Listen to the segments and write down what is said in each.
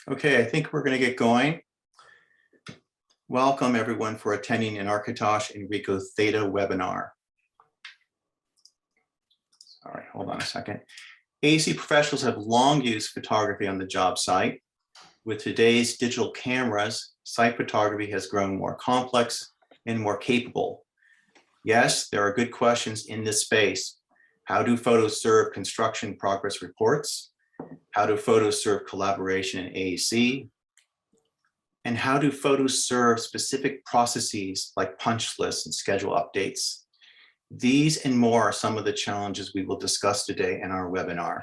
Okay, I think we're going to get going. Welcome everyone for attending an Architosh and RICOH THETA webinar. All right, hold on a second. AEC professionals have long used photography on the job site. With today's digital cameras, site photography has grown more complex and more capable. Yes, there are good questions in this space. How do photos serve construction progress reports? How do photos serve collaboration in AEC? And how do photos serve specific processes like punch lists and schedule updates? These and more are some of the challenges we will discuss today in our webinar.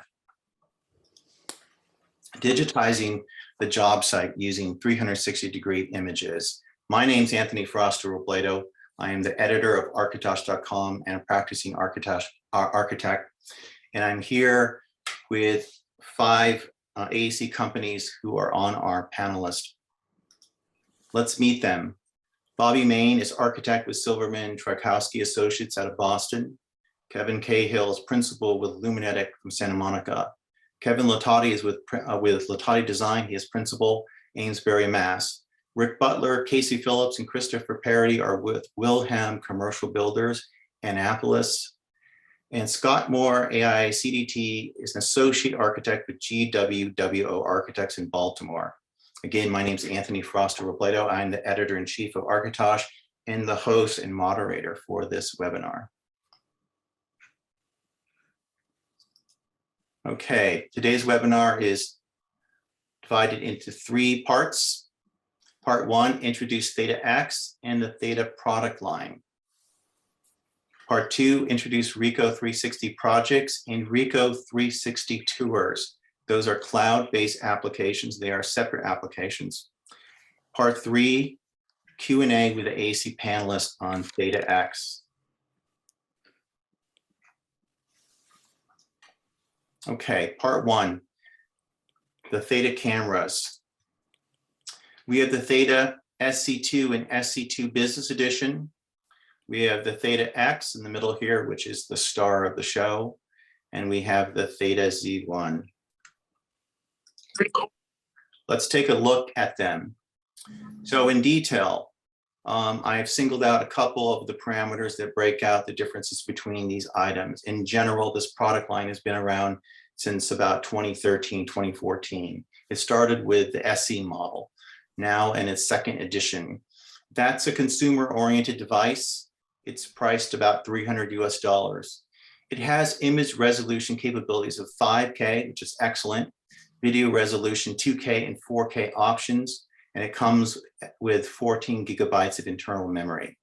Digitizing the job site using 360-degree images. My name is Anthony Froster-Robledo. I am the editor of Architosh.com and a practicing architect. And I'm here with 5 AEC companies who are on our panelist. Let's meet them. Bobby Main is architect with Silverman Trykowski Associates out of Boston. Kevin Cahill is principal with Luminetic from Santa Monica. Kevin Latati is with Latati Design. He is principal, Amesbury, Mass. Rick Butler, Casey Phillips, and Christopher Parody are with Wilhelm Commercial Builders, Annapolis. And Scott Moore, AI CDT, is an associate architect with GWWO Architects in Baltimore. Again, my name is Anthony Froster-Robledo. I'm the editor-in-chief of Architosh and the host and moderator for this webinar. Okay, today's webinar is divided into 3 parts. Part 1, introduce Theta X and the Theta product line. Part 2, introduce RICOH360 Projects and RICOH360 Tours. Those are cloud-based applications. They are separate applications. Part 3, Q&A with the AEC panelists on Theta X. Okay, part 1, the Theta Cameras. We have the Theta SC2 and SC2 Business Edition. We have the Theta X in the middle here, which is the star of the show. And we have the Theta Z1. Let's take a look at them. So in detail, I have singled out a couple of the parameters that break out the differences between these items. In general, this product line has been around since about 2013, 2014. It started with the SE model, now in its 2nd edition. That's a consumer-oriented device. It's priced about $300 US. It has image resolution capabilities of 5K, which is excellent, video resolution 2K and 4K options, and it comes with 14 gigabytes of internal memory.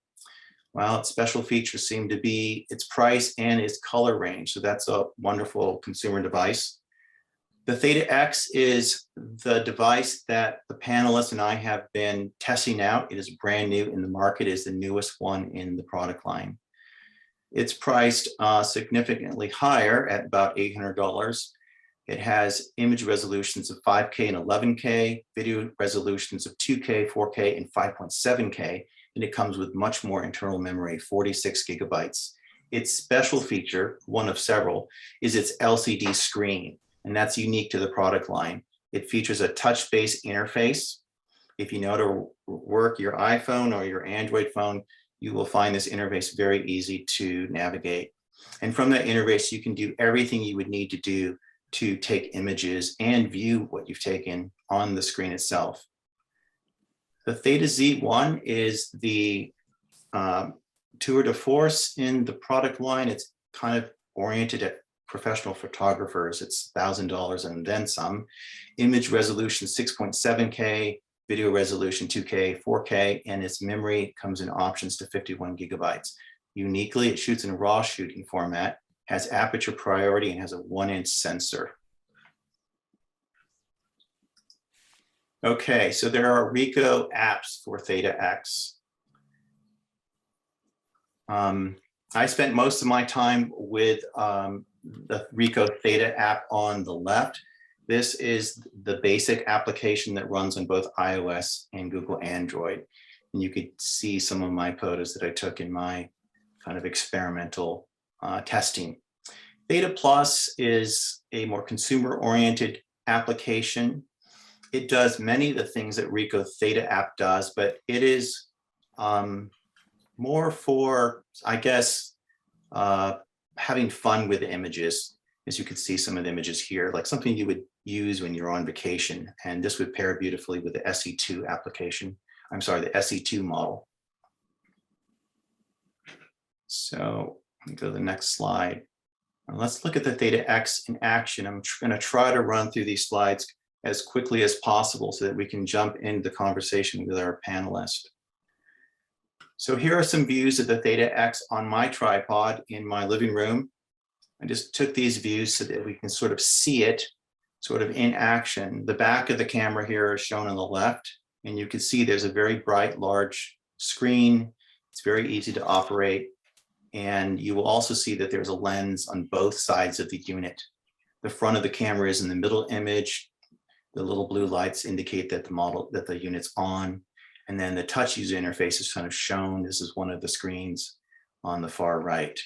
Well, its special features seem to be its price and its color range, so that's a wonderful consumer device. The Theta X is the device that the panelists and I have been testing out. It is brand new in the market. It is the newest one in the product line. It's priced significantly higher at about $800. It has image resolutions of 5K and 11K, video resolutions of 2K, 4K, and 5.7K, and it comes with much more internal memory, 46 gigabytes. Its special feature, one of several, is its LCD screen, and that's unique to the product line. It features a touch-based interface. If you know how to work your iPhone or your Android phone, you will find this interface very easy to navigate. And from that interface, you can do everything you would need to do to take images and view what you've taken on the screen itself. The Theta Z1 is the tour de force in the product line. It's kind of oriented at professional photographers. It's $1,000 and then some. Image resolution 6.7K, video resolution 2K, 4K, and its memory comes in options to 51 gigabytes. Uniquely, it shoots in RAW shooting format, has aperture priority, and has a 1-inch sensor. Okay, so there are RICOH apps for Theta X. I spent most of my time with the RICOH Theta app on the left. This is the basic application that runs on both iOS and Google Android. And you could see some of my photos that I took in my kind of experimental testing. Theta Plus is a more consumer-oriented application. it does many of the things that RICOH Theta app does, but it is more for, I guess, having fun with the images. As you can see some of the images here, like something you would use when you're on vacation. And this would pair beautifully with the SE2 application. I'm sorry, the SE2 model. So let me go to the next slide. Let's look at the Theta X in action. I'm going to try to run through these slides as quickly as possible so that we can jump into the conversation with our panelists. So here are some views of the Theta X on my tripod in my living room. I just took these views so that we can sort of see it sort of in action. The back of the camera here is shown on the left, and you can see there's a very bright, large screen. It's very easy to operate. And you will also see that there's a lens on both sides of the unit. The front of the camera is in the middle image. The little blue lights indicate that the unit's on. And then the touch user interface is kind of shown. This is one of the screens on the far right.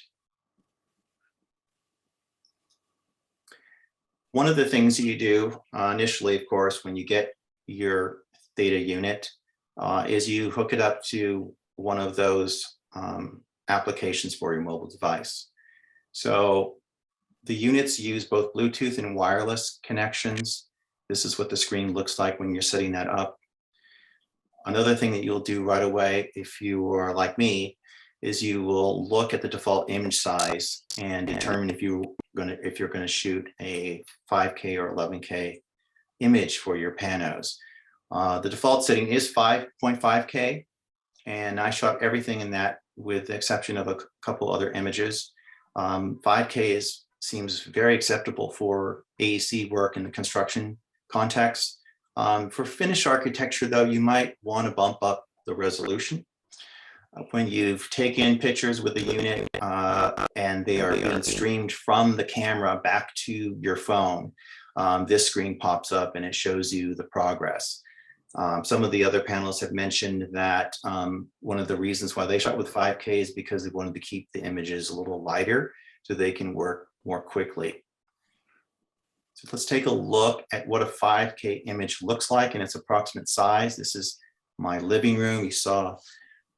One of the things you do initially, of course, when you get your Theta unit is you hook it up to one of those applications for your mobile device. So the units use both Bluetooth and wireless connections. This is what the screen looks like when you're setting that up. Another thing that you'll do right away, if you are like me, is you will look at the default image size and determine if you're going to shoot a 5K or 11K image for your panos. The default setting is 5.5K, and I shot everything in that with the exception of a couple other images. 5K seems very acceptable for AEC work in the construction context. For finished architecture, though, you might want to bump up the resolution. When you've taken pictures with the unit and they are being streamed from the camera back to your phone, this screen pops up and it shows you the progress. Some of the other panelists have mentioned that one of the reasons why they shot with 5K is because they wanted to keep the images a little lighter so they can work more quickly. So let's take a look at what a 5K image looks like in its approximate size. This is my living room. You saw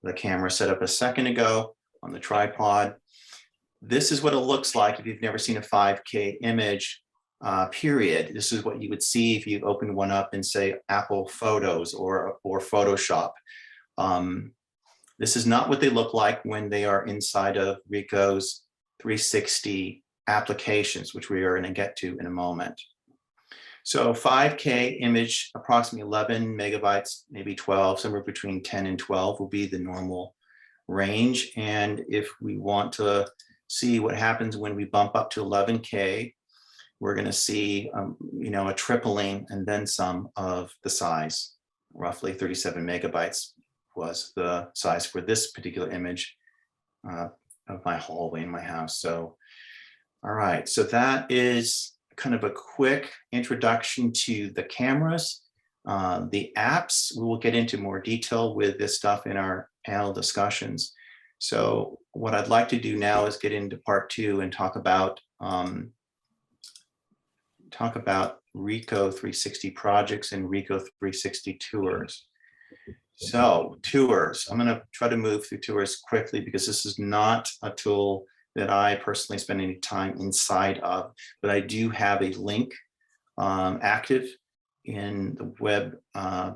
the camera set up a second ago on the tripod. This is what it looks like if you've never seen a 5K image, period. This is what you would see if you open one up in, say, Apple Photos or Photoshop. This is not what they look like when they are inside of RICOH's 360 applications, which we are going to get to in a moment. So 5K image, approximately 11 megabytes, maybe 12, somewhere between 10 and 12 will be the normal range. And if we want to see what happens when we bump up to 11K, we're going to see, a tripling and then some of the size. Roughly 37 megabytes was the size for this particular image of my hallway in my house. So, all right, so that is kind of a quick introduction to the cameras. The apps, we will get into more detail with this stuff in our panel discussions. So what I'd like to do now is get into part 2 and talk about RICOH 360 projects and RICOH 360 tours. So tours, I'm going to try to move through tours quickly because this is not a tool that I personally spend any time inside of, but I do have a link active in the web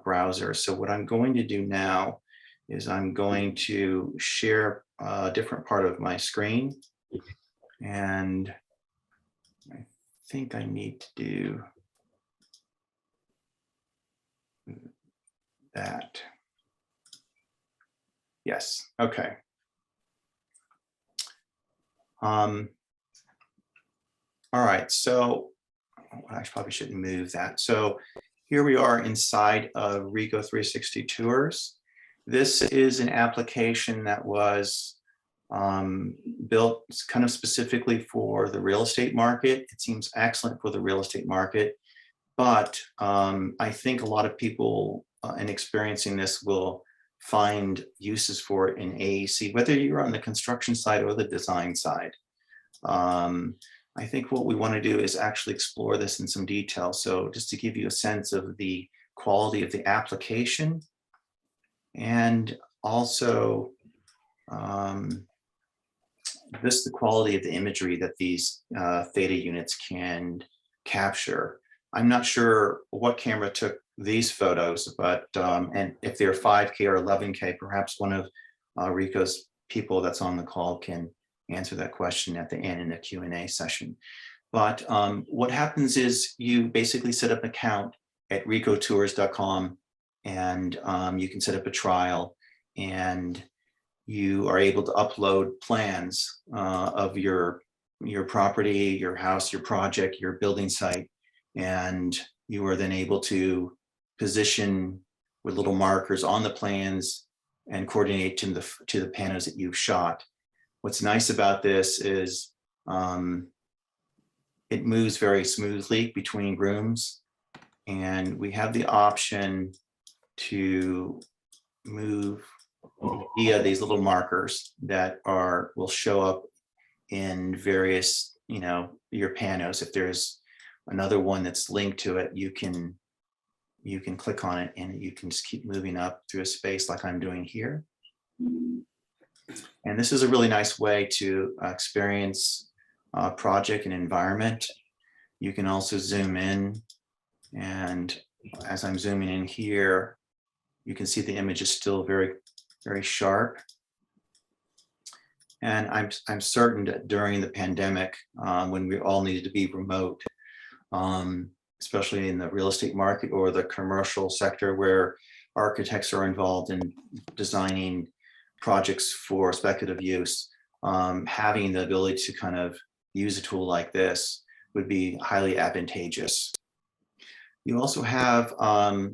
browser. So what I'm going to do now is I'm going to share a different part of my screen, and I think I need to do that. Yes, okay. All right, so I probably shouldn't move that. So here we are inside of RICOH 360 Tours. This is an application that was built kind of specifically for the real estate market. It seems excellent for the real estate market, but I think a lot of people in experiencing this will find uses for it in AEC, whether you're on the construction side or the design side. I think what we want to do is actually explore this in some detail. So just to give you a sense of the quality of the application, and also the quality of the imagery that these Theta units can capture. I'm not sure what camera took these photos, but and if they're 5K or 11K, perhaps one of RICOH's people that's on the call can answer that question at the end in the Q&A session. But what happens is you basically set up an account at ricohtours.com, and you can set up a trial, and you are able to upload plans of your property, your house, your project, your building site, and you are then able to position with little markers on the plans and coordinate to the panos that you've shot. What's nice about this is it moves very smoothly between rooms, and we have the option to move via these little markers that will show up in various, your panos. If there's another one that's linked to it, you can click on it and you can just keep moving up through a space like I'm doing here. And this is a really nice way to experience a project and environment. You can also zoom in, and as I'm zooming in here, you can see the image is still very, very sharp. And I'm certain that during the pandemic, when we all needed to be remote, especially in the real estate market or the commercial sector where architects are involved in designing projects for speculative use, having the ability to kind of use a tool like this would be highly advantageous. You also have a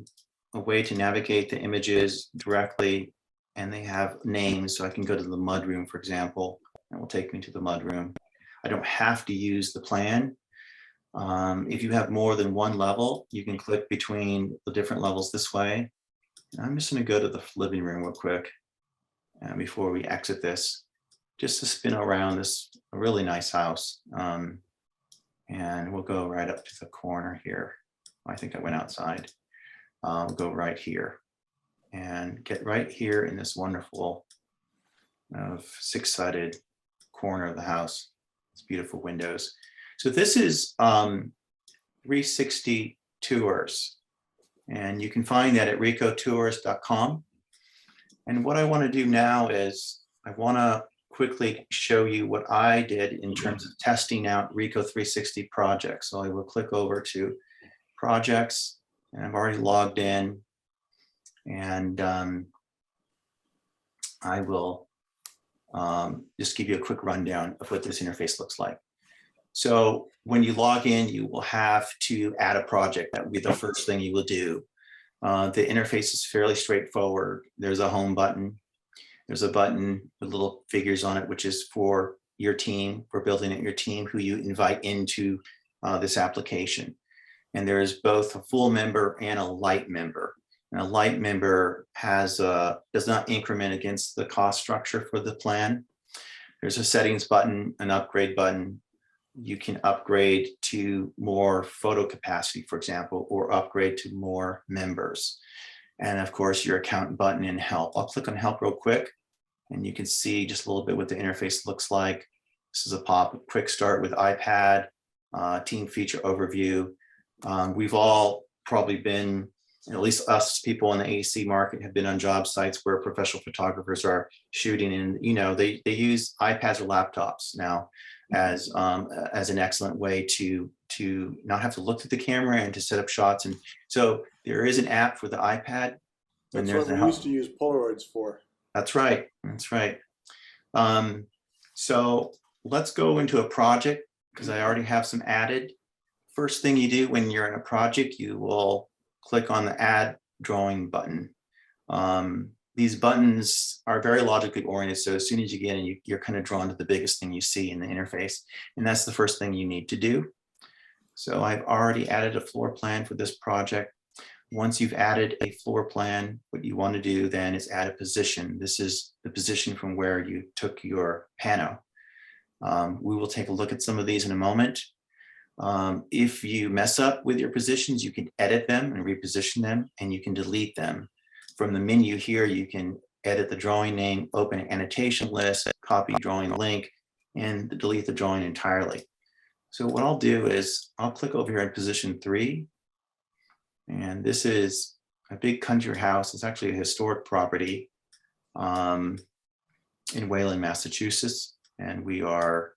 way to navigate the images directly, and they have names. So I can go to the mudroom, for example, and it will take me to the mudroom. I don't have to use the plan. If you have more than one level, you can click between the different levels this way. And I'm just going to go to the living room real quick before we exit this, just to spin around this really nice house. And we'll go right up to the corner here. I think I went outside. We'll go right here and get right here in this wonderful 6-sided corner of the house. It's beautiful windows. So this is 360 Tours, and you can find that at ricohtours.com. And what I want to do now is I want to quickly show you what I did in terms of testing out RICOH360 projects. So I will click over to projects, and I've already logged in, and I will just give you a quick rundown of what this interface looks like. So when you log in, you will have to add a project. That will be the first thing you will do. The interface is fairly straightforward. There's a home button. There's a button with little figures on it, which is for your team, for building it your team, who you invite into this application. And there is both a full member and a light member. And a light member does not increment against the cost structure for the plan. There's a settings button, an upgrade button. You can upgrade to more photo capacity, for example, or upgrade to more members. And of course, your account button and help. I'll click on help real quick, and you can see just a little bit what the interface looks like. This is a quick start with iPad, team feature overview. We've all probably been, at least us people in the AC market, have been on job sites where professional photographers are shooting, and they use iPads or laptops now as an excellent way to not have to look at the camera and to set up shots. And so there is an app for the iPad. That's what we used to use Polaroids for. That's right. That's right. So let's go into a project, because I already have some added. First thing you do when you're in a project, you will click on the Add Drawing button. These buttons are very logically oriented, so as soon as you get in, you're kind of drawn to the biggest thing you see in the interface, and that's the first thing you need to do. So I've already added a floor plan for this project. Once you've added a floor plan, what you want to do then is add a position. This is the position from where you took your pano. We will take a look at some of these in a moment. If you mess up with your positions, you can edit them and reposition them, and you can delete them. From the menu here, you can edit the drawing name, open an annotation list, copy drawing link, and delete the drawing entirely. So what I'll do is I'll click over here in position 3. And this is a big country house. It's actually a historic property in Wayland, Massachusetts. And we are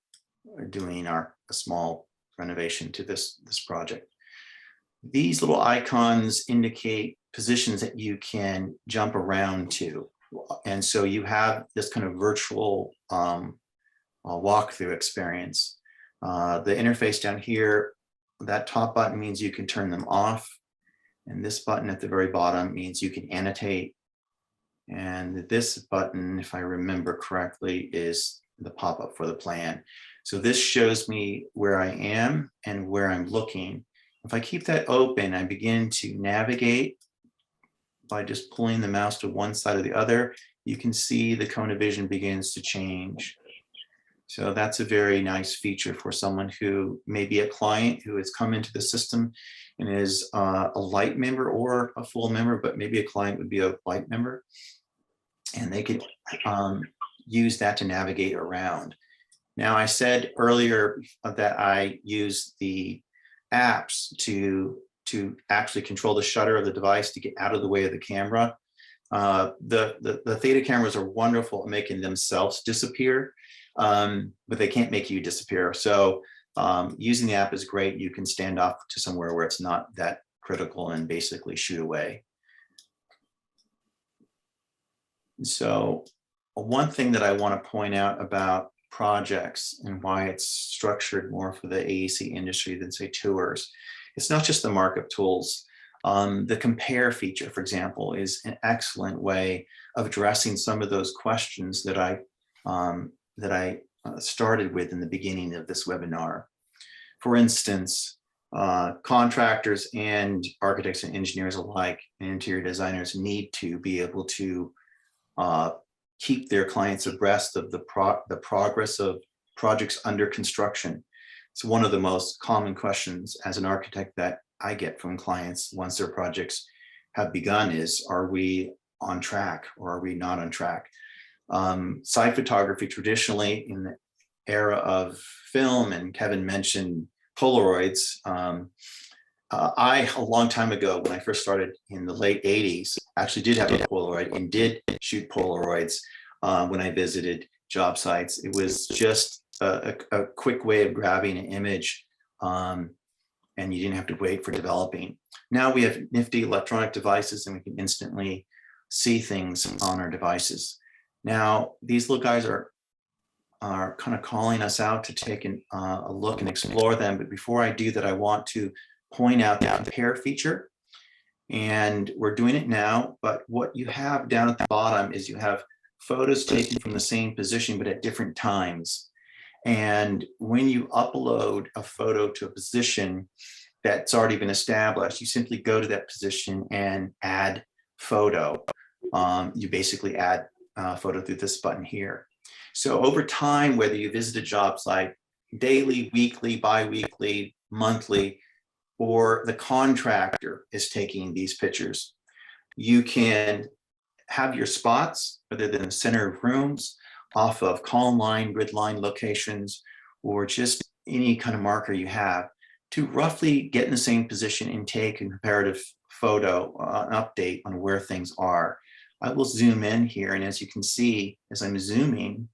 doing a small renovation to this project. These little icons indicate positions that you can jump around to. And so you have this kind of virtual walkthrough experience. The interface down here, that top button means you can turn them off. And this button at the very bottom means you can annotate. And this button, if I remember correctly, is the pop-up for the plan. So this shows me where I am and where I'm looking. If I keep that open, I begin to navigate by just pulling the mouse to one side or the other. You can see the cone of vision begins to change. So that's a very nice feature for someone who may be a client who has come into the system and is a light member or a full member, but maybe a client would be a light member. And they could use that to navigate around. Now, I said earlier that I use the apps to actually control the shutter of the device to get out of the way of the camera. The Theta cameras are wonderful at making themselves disappear, but they can't make you disappear. So using the app is great. You can stand off to somewhere where it's not that critical and basically shoot away. So one thing that I want to point out about projects and why it's structured more for the AEC industry than, say, tours, it's not just the markup tools. The compare feature, for example, is an excellent way of addressing some of those questions that I started with in the beginning of this webinar. For instance, contractors and architects and engineers alike, and interior designers need to be able to keep their clients abreast of the progress of projects under construction. It's one of the most common questions as an architect that I get from clients once their projects have begun is, are we on track or are we not on track? Site photography traditionally in the era of film, and Kevin mentioned Polaroids. A long time ago, when I first started in the late 80s, actually did have a Polaroid and did shoot Polaroids when I visited job sites. It was just a quick way of grabbing an image, and you didn't have to wait for developing. Now we have nifty electronic devices and we can instantly see things on our devices. Now, these little guys are kind of calling us out to take a look and explore them. But before I do that, I want to point out the compare feature. And we're doing it now, but what you have down at the bottom is you have photos taken from the same position, but at different times. And when you upload a photo to a position that's already been established, you simply go to that position and add photo. You basically add photo through this button here. So over time, whether you visit a job site daily, weekly, bi-weekly, monthly, or the contractor is taking these pictures, you can have your spots, whether they're in the center of rooms, off of column line, grid line locations, or just any kind of marker you have, to roughly get in the same position and take a comparative photo, an update on where things are. I will zoom in here, and as you can see, as I'm zooming,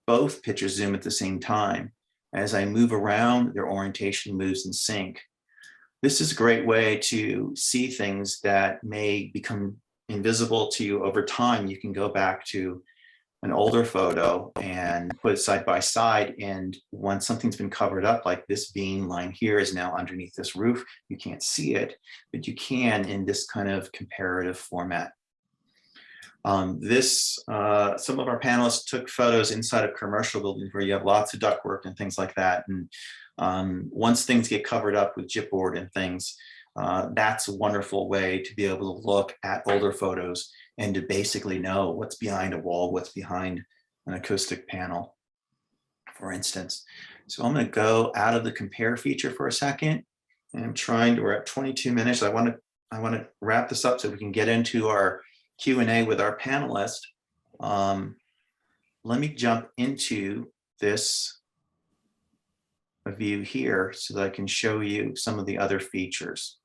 both pictures zoom at the same time. As I move around, their orientation moves in sync. This is a great way to see things that may become invisible to you over time. You can go back to an older photo and put it side by side, and once something's been covered up, like this beam line here is now underneath this roof, you can't see it, but you can in this kind of comparative format. Some of our panelists took photos inside of commercial buildings where you have lots of ductwork and things like that. And once things get covered up with chipboard and things, that's a wonderful way to be able to look at older photos and to basically know what's behind a wall, what's behind an acoustic panel. for instance. So I'm going to go out of the compare feature for a second. And we're at 22 minutes. I want to wrap this up so we can get into our Q&A with our panelists. Let me jump into this view here so that I can show you some of the other features.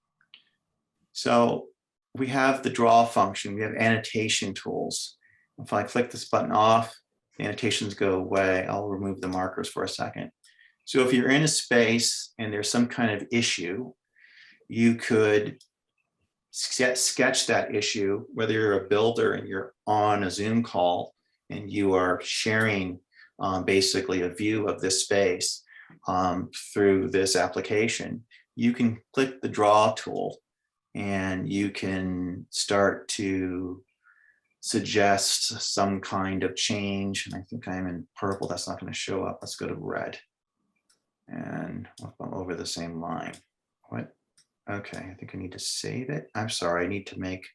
So we have the draw function, we have annotation tools. If I click this button off, the annotations go away. I'll remove the markers for a second. So if you're in a space and there's some kind of issue, you could sketch that issue, whether you're a builder and you're on a Zoom call and you are sharing basically a view of this space through this application. You can click the draw tool and you can start to suggest some kind of change. And I think I'm in purple, that's not going to show up. Let's go to red. And I'm over the same line. What? Okay, I think I need to save it. I'm sorry, I need to make.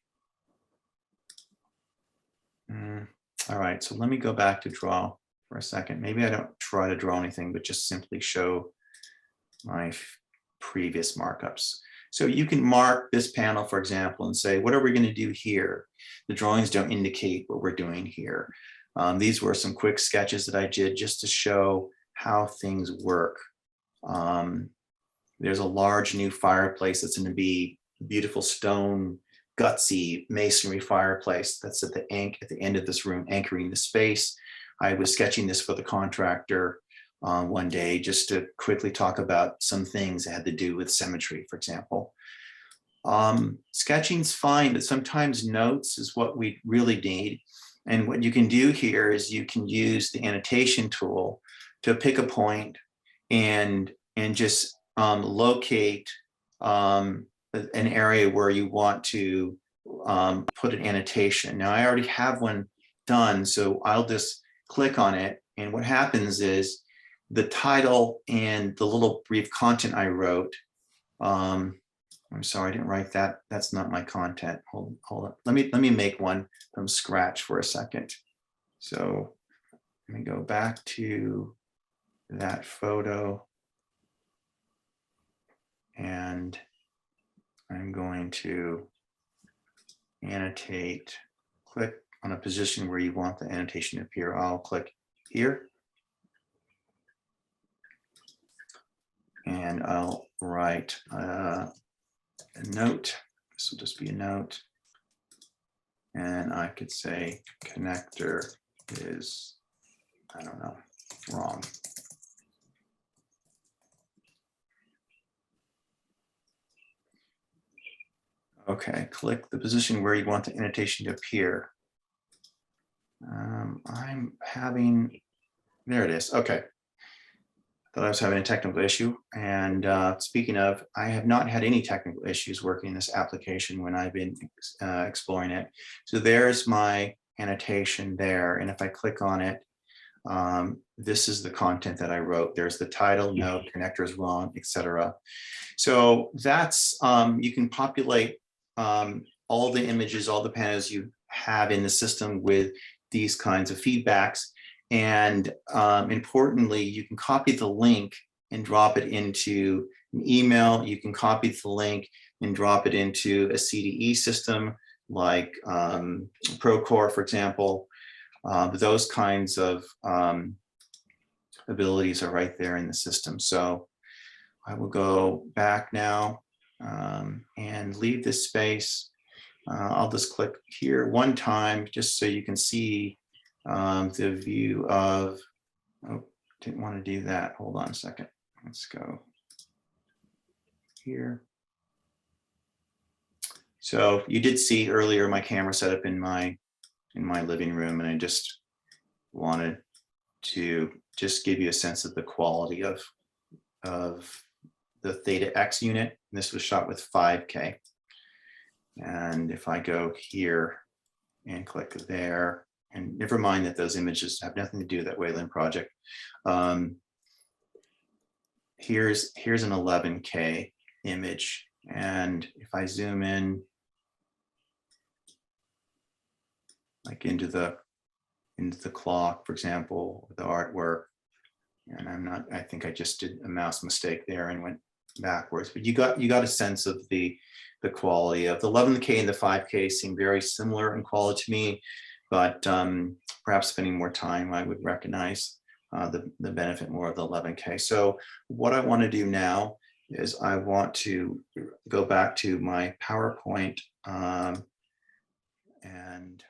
All right, so let me go back to draw for a second. Maybe I don't try to draw anything, but just simply show my previous markups. So you can mark this panel, for example, and say, what are we going to do here? The drawings don't indicate what we're doing here. These were some quick sketches that I did just to show how things work. There's a large new fireplace that's going to be a beautiful stone, gutsy masonry fireplace that's at the end of this room, anchoring the space. I was sketching this for the contractor one day just to quickly talk about some things that had to do with symmetry, for example. Sketching's fine, but sometimes notes is what we really need. And what you can do here is you can use the annotation tool to pick a point and just locate an area where you want to put an annotation. Now I already have one done, so I'll just click on it. And what happens is the title and the little brief content I wrote, I'm sorry, I didn't write that. That's not my content. Hold on. Let me make one from scratch for a second. So let me go back to that photo. And I'm going to annotate, click on a position where you want the annotation to appear. I'll click here. And I'll write a note. This will just be a note. And I could say connector is, I don't know, wrong. Okay, click the position where you want the annotation to appear. I'm having, there it is. Okay. Thought I was having a technical issue. And speaking of, I have not had any technical issues working in this application when I've been exploring it. So there's my annotation there. And if I click on it, this is the content that I wrote. There's the title, note, connector is wrong, etc. So that's, you can populate all the images, all the panels you have in the system with these kinds of feedbacks. And importantly, you can copy the link and drop it into an email. You can copy the link and drop it into a CDE system like Procore, for example. Those kinds of abilities are right there in the system. So I will go back now and leave this space. I'll just click here one time just so you can see the view of, oh, didn't want to do that. Hold on a second. Let's go here. So you did see earlier my camera set up in my living room, and I just wanted to just give you a sense of the quality of the Theta X unit. This was shot with 5K. And if I go here and click there, and never mind that those images have nothing to do with that Wayland project. Here's an 11K image. And if I zoom in, like into the clock, for example, the artwork, And I think I just did a mouse mistake there and went backwards, but you got a sense of the quality of the 11K and the 5K seem very similar in quality to me, but perhaps spending more time, I would recognize the benefit more of the 11K. So what I want to do now is I want to go back to my PowerPoint and